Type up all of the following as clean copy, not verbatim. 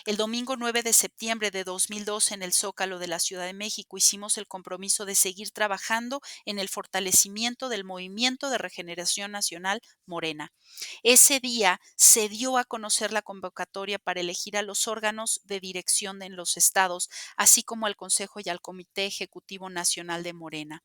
El domingo 9 de septiembre de 2012 en el Zócalo de la Ciudad de México hicimos el compromiso de seguir trabajando en el fortalecimiento del Movimiento de Regeneración Nacional Morena. Ese día se dio a conocer la convocatoria para elegir a los órganos de dirección en los estados, así como al Consejo y al Comité Ejecutivo Nacional de Morena.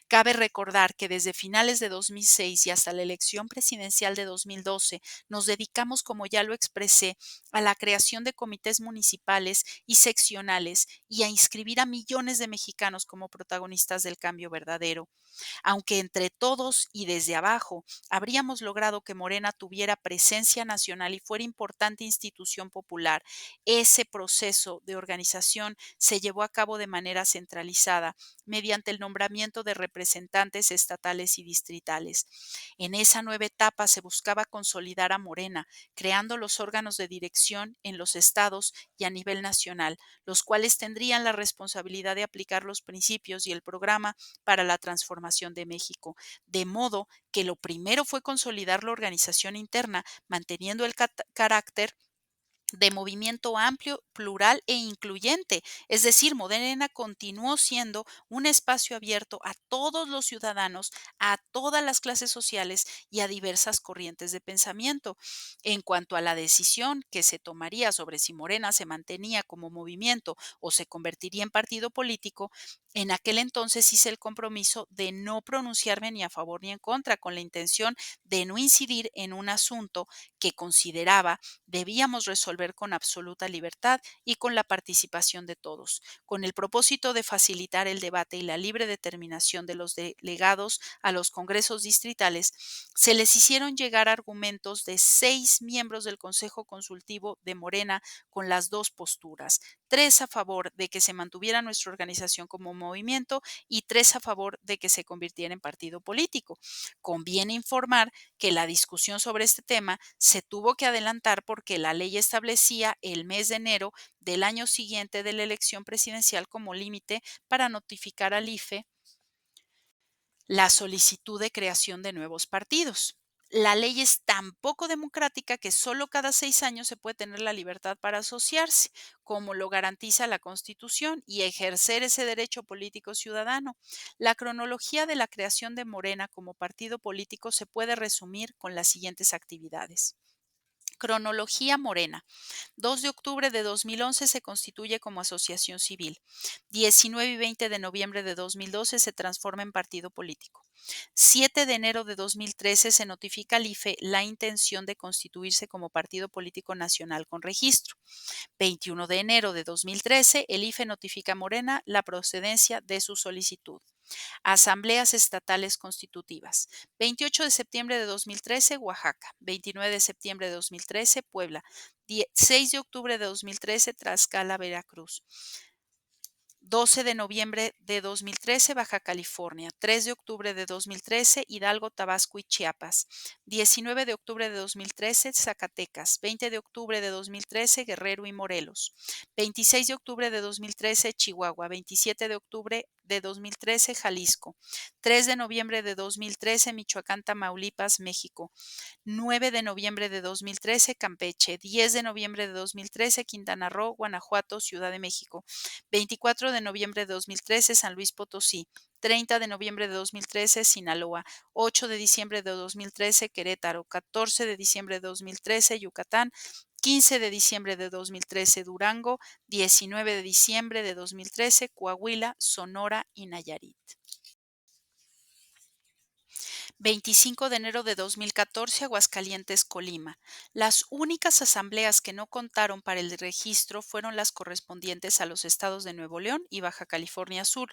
Cabe recordar que desde finales de 2006 y hasta la elección presidencial de 2012 nos dedicamos, como ya lo expresé, a la creación de comités municipales y seccionales y a inscribir a millones de mexicanos como protagonistas del cambio verdadero. Aunque entre todos y desde abajo habríamos logrado que Morena tuviera presencia nacional y fuera importante institución popular, ese proceso de organización se llevó a cabo de manera centralizada mediante el nombramiento de representantes estatales y distritales. En esa nueva etapa se buscaba consolidar a Morena, creando los órganos de dirección en los estados y a nivel nacional, los cuales tendrían la responsabilidad de aplicar los principios y el programa para la transformación de México. De modo que lo primero fue consolidar la organización interna, manteniendo el carácter de movimiento amplio, plural e incluyente. Es decir, Morena continuó siendo un espacio abierto a todos los ciudadanos, a todas las clases sociales y a diversas corrientes de pensamiento. En cuanto a la decisión que se tomaría sobre si Morena se mantenía como movimiento o se convertiría en partido político, en aquel entonces hice el compromiso de no pronunciarme ni a favor ni en contra, con la intención de no incidir en un asunto que consideraba debíamos resolver con absoluta libertad y con la participación de todos, con el propósito de facilitar el debate y la libre determinación de los delegados a los congresos distritales. Se les hicieron llegar argumentos de 6 miembros del Consejo Consultivo de Morena con las dos posturas, 3 a favor de que se mantuviera nuestra organización como movimiento y 3 a favor de que se convirtiera en partido político. Conviene informar que la discusión sobre este tema se tuvo que adelantar porque la ley establecía el mes de enero del año siguiente de la elección presidencial como límite para notificar al IFE la solicitud de creación de nuevos partidos. La ley es tan poco democrática que solo cada 6 años se puede tener la libertad para asociarse, como lo garantiza la Constitución, y ejercer ese derecho político ciudadano. La cronología de la creación de Morena como partido político se puede resumir con las siguientes actividades. Cronología Morena. 2 de octubre de 2011 se constituye como asociación civil. 19 y 20 de noviembre de 2012 se transforma en partido político. 7 de enero de 2013 se notifica al IFE la intención de constituirse como partido político nacional con registro. 21 de enero de 2013 el IFE notifica a Morena la procedencia de su solicitud. Asambleas estatales constitutivas. 28 de septiembre de 2013, Oaxaca. 29 de septiembre de 2013, Puebla. 6 de octubre de 2013, Tlaxcala, Veracruz. 12 de noviembre de 2013, Baja California. 3 de octubre de 2013, Hidalgo, Tabasco y Chiapas. 19 de octubre de 2013, Zacatecas. 20 de octubre de 2013, Guerrero y Morelos. 26 de octubre de 2013, Chihuahua. 27 de octubre de 2013, Jalisco. 3 de noviembre de 2013, Michoacán, Tamaulipas, México. 9 de noviembre de 2013, Campeche. 10 de noviembre de 2013, Quintana Roo, Guanajuato, Ciudad de México. 24 de noviembre de 2013, San Luis Potosí. 30 de noviembre de 2013, Sinaloa. 8 de diciembre de 2013, Querétaro. 14 de diciembre de 2013, Yucatán. 15 de diciembre de 2013, Durango. 19 de diciembre de 2013, Coahuila, Sonora y Nayarit. 25 de enero de 2014, Aguascalientes, Colima. Las únicas asambleas que no contaron para el registro fueron las correspondientes a los estados de Nuevo León y Baja California Sur.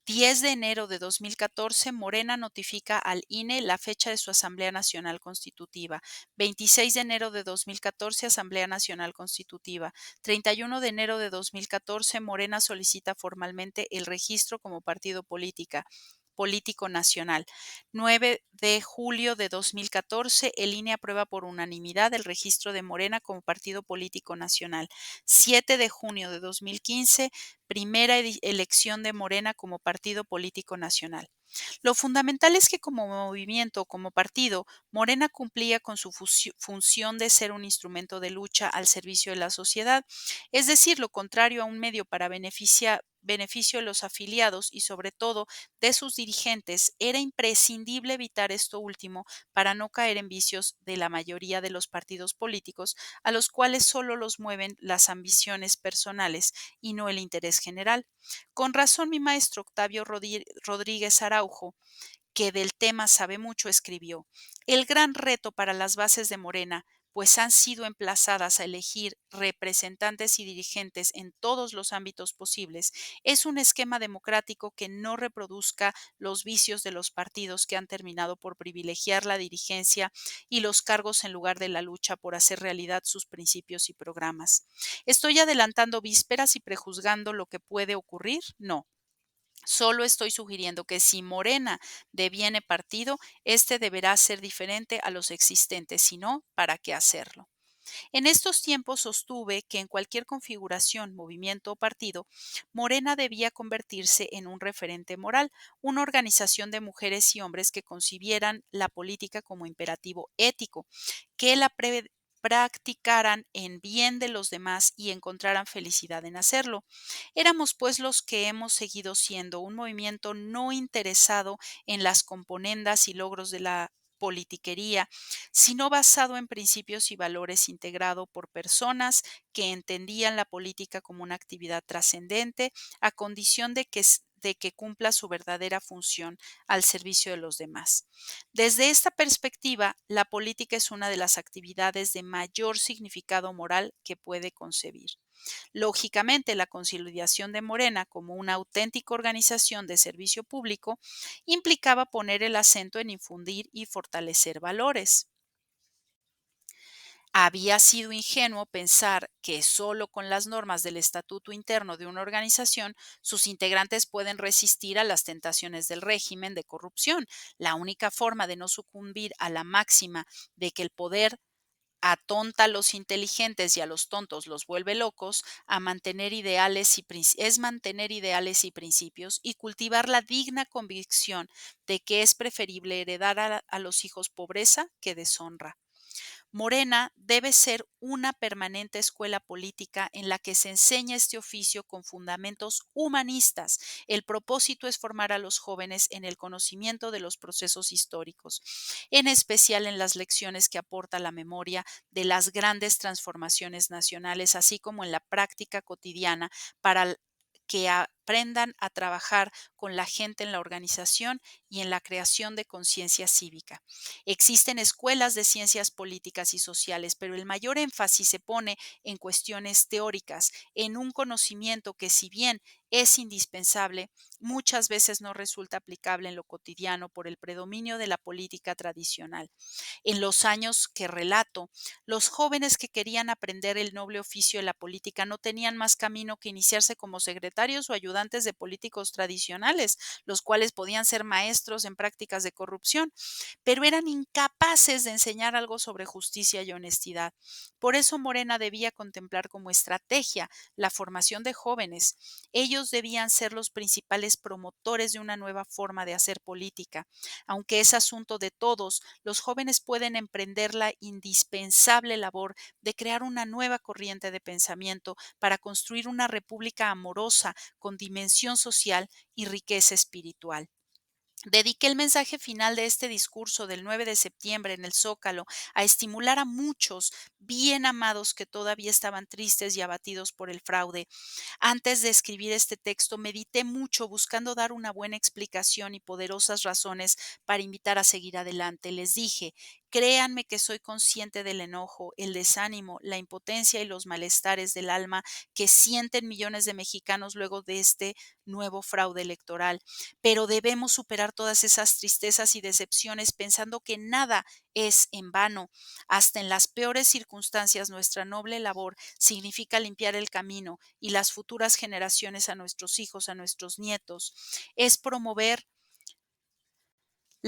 10 de enero de 2014, Morena notifica al INE la fecha de su Asamblea Nacional Constitutiva. 26 de enero de 2014, Asamblea Nacional Constitutiva. 31 de enero de 2014, Morena solicita formalmente el registro como partido político nacional. 9 de julio de 2014, el INE aprueba por unanimidad el registro de Morena como partido político nacional. 7 de junio de 2015, primera elección de Morena como partido político nacional. Lo fundamental es que como movimiento, como partido, Morena cumplía con su función de ser un instrumento de lucha al servicio de la sociedad, es decir, lo contrario a un medio para beneficio de los afiliados y sobre todo de sus dirigentes, era imprescindible evitar esto último para no caer en vicios de la mayoría de los partidos políticos, a los cuales solo los mueven las ambiciones personales y no el interés general. Con razón, mi maestro Octavio Rodríguez Araujo, que del tema sabe mucho, escribió: el gran reto para las bases de Morena, pues han sido emplazadas a elegir representantes y dirigentes en todos los ámbitos posibles, es un esquema democrático que no reproduzca los vicios de los partidos que han terminado por privilegiar la dirigencia y los cargos en lugar de la lucha por hacer realidad sus principios y programas. ¿Estoy adelantando vísperas y prejuzgando lo que puede ocurrir? No. Solo estoy sugiriendo que si Morena deviene partido, este deberá ser diferente a los existentes, si no, ¿para qué hacerlo? En estos tiempos sostuve que en cualquier configuración, movimiento o partido, Morena debía convertirse en un referente moral, una organización de mujeres y hombres que concibieran la política como imperativo ético, que la practicaran en bien de los demás y encontraran felicidad en hacerlo. Éramos pues los que hemos seguido siendo un movimiento no interesado en las componendas y logros de la politiquería, sino basado en principios y valores integrado por personas que entendían la política como una actividad trascendente a condición de que cumpla su verdadera función al servicio de los demás. Desde esta perspectiva, la política es una de las actividades de mayor significado moral que puede concebir. Lógicamente, la consolidación de Morena como una auténtica organización de servicio público implicaba poner el acento en infundir y fortalecer valores. Había sido ingenuo pensar que solo con las normas del estatuto interno de una organización sus integrantes pueden resistir a las tentaciones del régimen de corrupción. La única forma de no sucumbir a la máxima de que el poder atonta a los inteligentes y a los tontos los vuelve locos, es mantener ideales y principios y cultivar la digna convicción de que es preferible heredar a los hijos pobreza que deshonra. Morena debe ser una permanente escuela política en la que se enseña este oficio con fundamentos humanistas. El propósito es formar a los jóvenes en el conocimiento de los procesos históricos, en especial en las lecciones que aporta la memoria de las grandes transformaciones nacionales, así como en la práctica cotidiana para que aprendan a trabajar con la gente en la organización y en la creación de conciencia cívica. Existen escuelas de ciencias políticas y sociales, pero el mayor énfasis se pone en cuestiones teóricas, en un conocimiento que, si bien es indispensable, muchas veces no resulta aplicable en lo cotidiano por el predominio de la política tradicional. En los años que relato, los jóvenes que querían aprender el noble oficio de la política no tenían más camino que iniciarse como secretarios o ayudantes de políticos tradicionales, los cuales podían ser maestros en prácticas de corrupción, pero eran incapaces de enseñar algo sobre justicia y honestidad. Por eso Morena debía contemplar como estrategia la formación de jóvenes. Ellos debían ser los principales promotores de una nueva forma de hacer política. Aunque es asunto de todos, los jóvenes pueden emprender la indispensable labor de crear una nueva corriente de pensamiento para construir una república amorosa con dimensión social y riqueza espiritual. Dediqué el mensaje final de este discurso del 9 de septiembre en el Zócalo a estimular a muchos bien amados que todavía estaban tristes y abatidos por el fraude. Antes de escribir este texto, medité mucho buscando dar una buena explicación y poderosas razones para invitar a seguir adelante. Les dije: créanme que soy consciente del enojo, el desánimo, la impotencia y los malestares del alma que sienten millones de mexicanos luego de este nuevo fraude electoral, pero debemos superar todas esas tristezas y decepciones pensando que nada es en vano. Hasta en las peores circunstancias, nuestra noble labor significa limpiar el camino y las futuras generaciones, a nuestros hijos, a nuestros nietos, es promover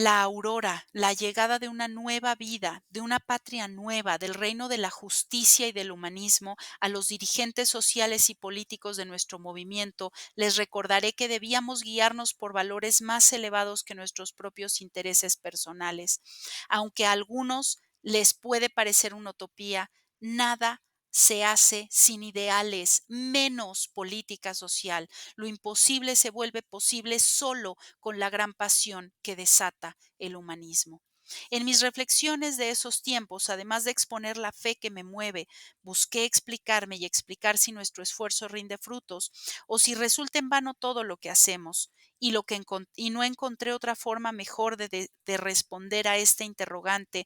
La aurora, la llegada de una nueva vida, de una patria nueva, del reino de la justicia y del humanismo, a los dirigentes sociales y políticos de nuestro movimiento, les recordaré que debíamos guiarnos por valores más elevados que nuestros propios intereses personales. Aunque a algunos les puede parecer una utopía, nada se hace sin ideales, menos política social. Lo imposible se vuelve posible solo con la gran pasión que desata el humanismo. En mis reflexiones de esos tiempos, además de exponer la fe que me mueve, busqué explicarme y explicar si nuestro esfuerzo rinde frutos o si resulta en vano todo lo que hacemos. Y no encontré otra forma mejor de responder a este interrogante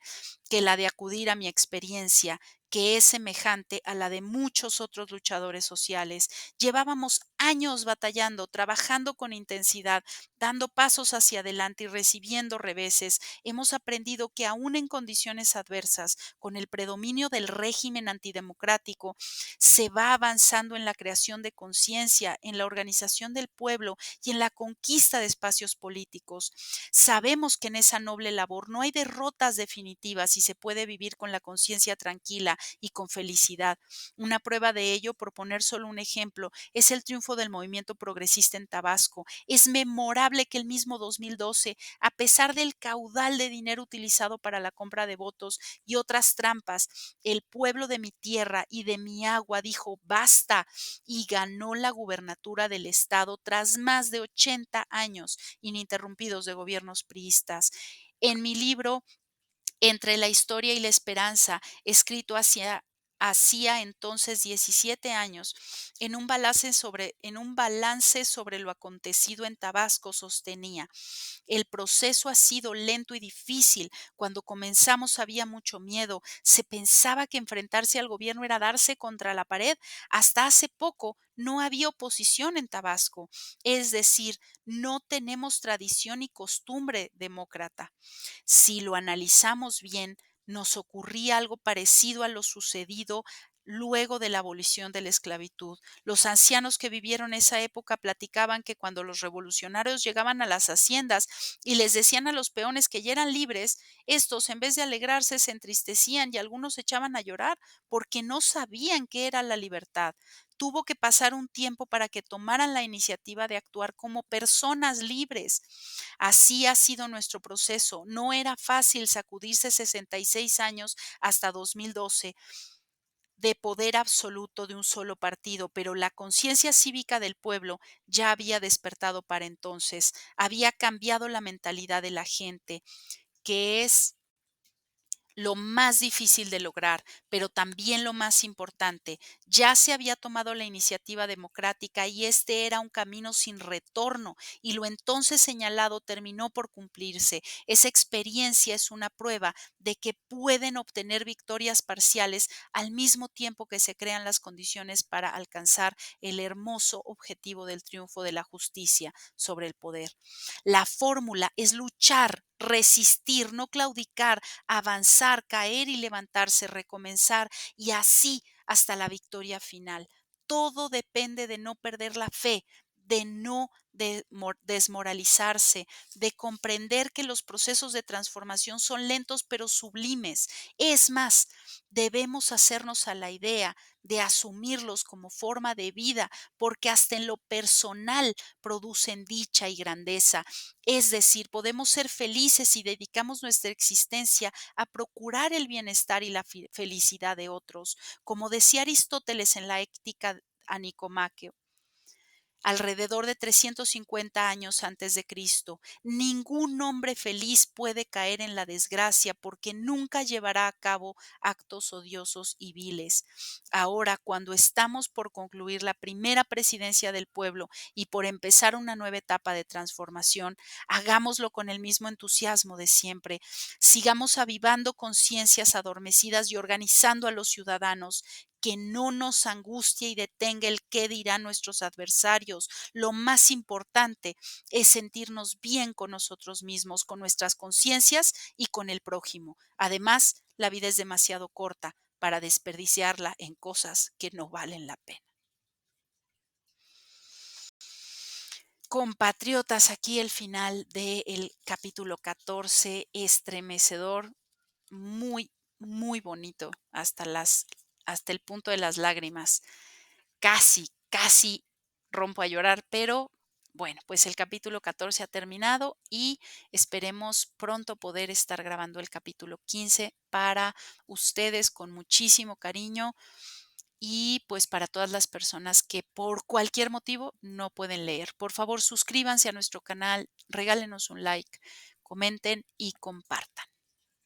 que la de acudir a mi experiencia, que es semejante a la de muchos otros luchadores sociales. Llevábamos años batallando, trabajando con intensidad, dando pasos hacia adelante y recibiendo reveses. Hemos aprendido que aún en condiciones adversas, con el predominio del régimen antidemocrático, se va avanzando en la creación de conciencia, en la organización del pueblo y en la conquista de espacios políticos. Sabemos que en esa noble labor no hay derrotas definitivas y se puede vivir con la conciencia tranquila y con felicidad. Una prueba de ello, por poner solo un ejemplo, es el triunfo del movimiento progresista en Tabasco. Es memorable que el mismo 2012, a pesar del caudal de dinero utilizado para la compra de votos y otras trampas, el pueblo de mi tierra y de mi agua dijo basta y ganó la gubernatura del estado tras más de 80 años ininterrumpidos de gobiernos priistas. En mi libro entre la historia y la esperanza, escrito hacía entonces 17 años, en un balance sobre lo acontecido en Tabasco sostenía: el proceso ha sido lento y difícil. Cuando comenzamos había mucho miedo. Se pensaba que enfrentarse al gobierno era darse contra la pared. Hasta hace poco no había oposición en Tabasco. Es decir, no tenemos tradición y costumbre demócrata. Si lo analizamos bien, nos ocurría algo parecido a lo sucedido luego de la abolición de la esclavitud. Los ancianos que vivieron esa época platicaban que cuando los revolucionarios llegaban a las haciendas y les decían a los peones que ya eran libres, estos, en vez de alegrarse, se entristecían y algunos se echaban a llorar porque no sabían qué era la libertad. Tuvo que pasar un tiempo para que tomaran la iniciativa de actuar como personas libres. Así ha sido nuestro proceso. No era fácil sacudirse 66 años hasta 2012 de poder absoluto de un solo partido, pero la conciencia cívica del pueblo ya había despertado para entonces, había cambiado la mentalidad de la gente, que es lo más difícil de lograr, pero también lo más importante. Ya se había tomado la iniciativa democrática y este era un camino sin retorno y lo entonces señalado terminó por cumplirse. Esa experiencia es una prueba de que pueden obtener victorias parciales al mismo tiempo que se crean las condiciones para alcanzar el hermoso objetivo del triunfo de la justicia sobre el poder. La fórmula es luchar, resistir, no claudicar, avanzar, caer y levantarse, recomenzar y así hasta la victoria final. Todo depende de no perder la fe, de no desmoralizarse, de comprender que los procesos de transformación son lentos pero sublimes. Es más, debemos hacernos a la idea de asumirlos como forma de vida, porque hasta en lo personal producen dicha y grandeza. Es decir, podemos ser felices si dedicamos nuestra existencia a procurar el bienestar y la felicidad de otros. Como decía Aristóteles en la Ética a Nicomaqueo, alrededor de 350 años antes de Cristo. Ningún hombre feliz puede caer en la desgracia porque nunca llevará a cabo actos odiosos y viles. Ahora, cuando estamos por concluir la primera presidencia del pueblo y por empezar una nueva etapa de transformación, hagámoslo con el mismo entusiasmo de siempre. Sigamos avivando conciencias adormecidas y organizando a los ciudadanos, que no nos angustie y detenga el qué dirán nuestros adversarios. Lo más importante es sentirnos bien con nosotros mismos, con nuestras conciencias y con el prójimo. Además, la vida es demasiado corta para desperdiciarla en cosas que no valen la pena. compatriotas, aquí el final del capítulo 14, estremecedor, muy, muy bonito, hasta el punto de las lágrimas. Casi, casi rompo a llorar, pero bueno, pues el capítulo 14 ha terminado y esperemos pronto poder estar grabando el capítulo 15 para ustedes con muchísimo cariño y pues para todas las personas que por cualquier motivo no pueden leer. Por favor, suscríbanse a nuestro canal, regálenos un like, comenten y compartan.